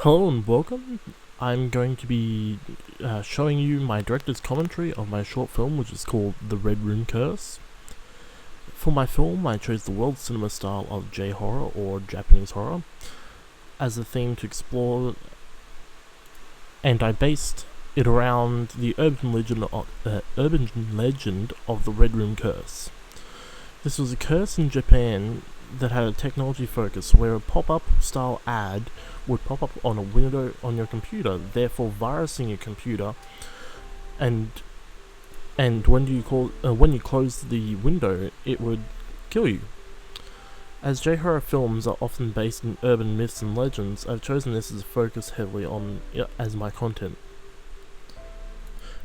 Hello and welcome. I'm going to be showing you my director's commentary of my short film, which is called The Red Room Curse. For my film, I chose the world cinema style of J-horror, or Japanese horror, as a theme to explore, and I based it around the urban legend of the Red Room Curse. This was a curse in Japan that had a technology focus where a pop-up style ad would pop up on a window on your computer, therefore virusing your computer, and when you close the window, it would kill you. As J-horror films are often based in urban myths and legends, I've chosen this as a focus heavily on as my content.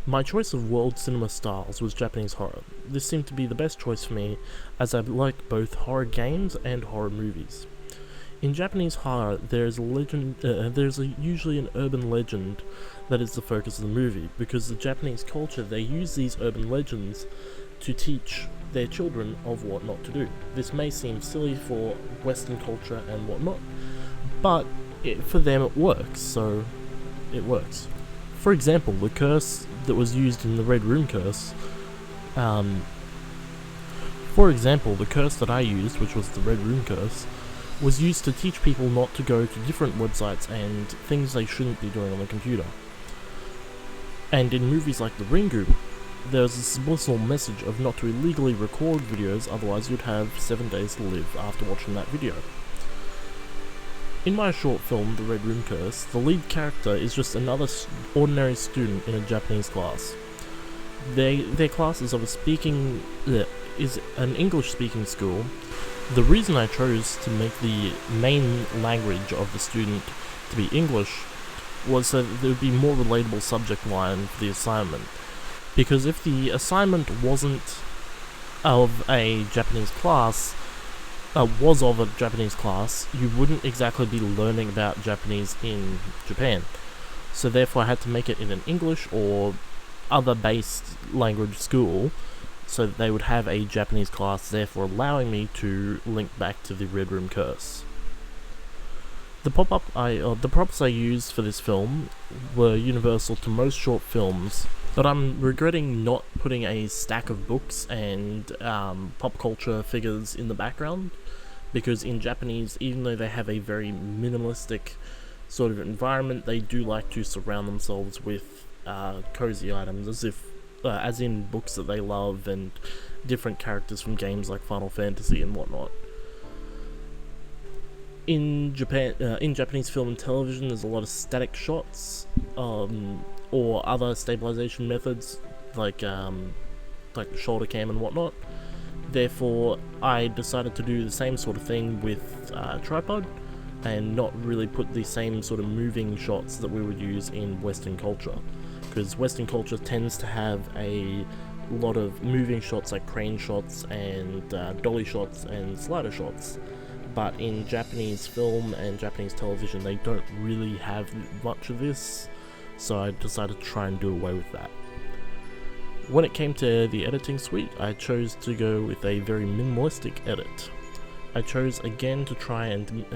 My choice of world cinema styles was Japanese horror. This seemed to be the best choice for me, as I like both horror games and horror movies. In Japanese horror, there's usually an urban legend that is the focus of the movie, because the Japanese culture, they use these urban legends to teach their children of what not to do. This may seem silly for Western culture and whatnot, but for them it works, so it works. For example, the curse that was used in the Red Room Curse, the curse that I used, which was the Red Room Curse, was used to teach people not to go to different websites and things they shouldn't be doing on the computer. And in movies like The Ringu, there's a subliminal message of not to illegally record videos, otherwise you'd have 7 days to live after watching that video. In my short film, The Red Room Curse, the lead character is just another ordinary student in a Japanese class. Their class is is an English-speaking school. The reason I chose to make the main language of the student to be English was so that there would be more relatable subject line for the assignment. Because if the assignment wasn't of a Japanese class, you wouldn't exactly be learning about Japanese in Japan. So therefore I had to make it in an English or other based language school, so that they would have a Japanese class, therefore allowing me to link back to the Red Room Curse. The props I used for this film were universal to most short films, but I'm regretting not putting a stack of books and pop culture figures in the background, because in Japanese, even though they have a very minimalistic sort of environment, they do like to surround themselves with cozy items, as in books that they love and different characters from games like Final Fantasy and whatnot. In Japanese film and television, there's a lot of static shots, or other stabilization methods like shoulder cam and whatnot. Therefore, I decided to do the same sort of thing with tripod, and not really put the same sort of moving shots that we would use in Western culture, because Western culture tends to have a lot of moving shots like crane shots and dolly shots and slider shots. But in Japanese film and Japanese television, they don't really have much of this, so I decided to try and do away with that. When it came to the editing suite, I chose to go with a very minimalistic edit. I chose again to try and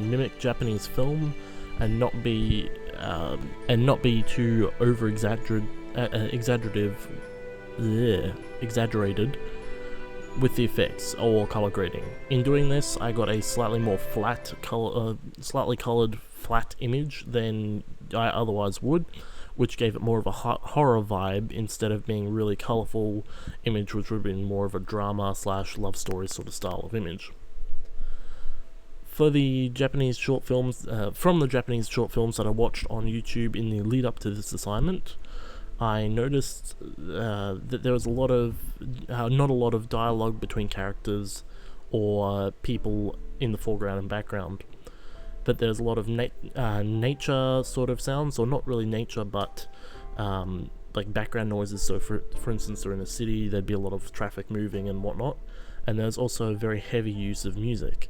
mimic Japanese film and not be too exaggerated with the effects or color grading. In doing this, I got a slightly more slightly colored flat image than I otherwise would, which gave it more of a horror vibe instead of being really colorful image, which would have been more of a drama / love story sort of style of image. For the Japanese short films, from the Japanese short films that I watched on YouTube in the lead up to this assignment, I noticed that there was not a lot of dialogue between characters or people in the foreground and background. But there's a lot of nature sort of sounds, or not really nature, but like background noises. So for instance, they're in a city, there'd be a lot of traffic moving and whatnot, and there's also a very heavy use of music.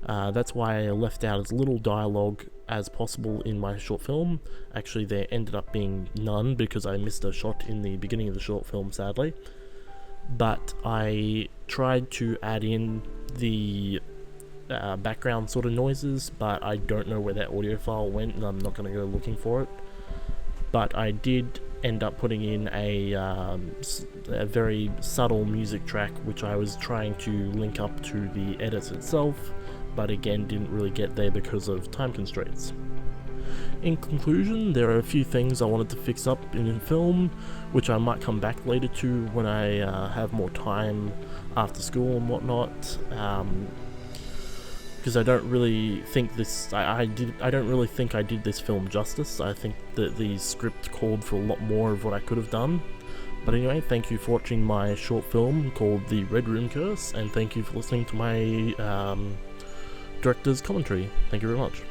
That's why I left out as little dialogue as possible in my short film. Actually, there ended up being none because I missed a shot in the beginning of the short film, sadly. But I tried to add in the background sort of noises, but I don't know where that audio file went, and I'm not going to go looking for it. But I did end up putting in a very subtle music track, which I was trying to link up to the edit itself, but again didn't really get there because of time constraints. In conclusion, there are a few things I wanted to fix up in film, which I might come back later to when I have more time after school and whatnot. Because I don't really think this. I don't really think I did this film justice. I think that the script called for a lot more of what I could have done. But anyway, thank you for watching my short film called The Red Room Curse, and thank you for listening to my director's commentary. Thank you very much.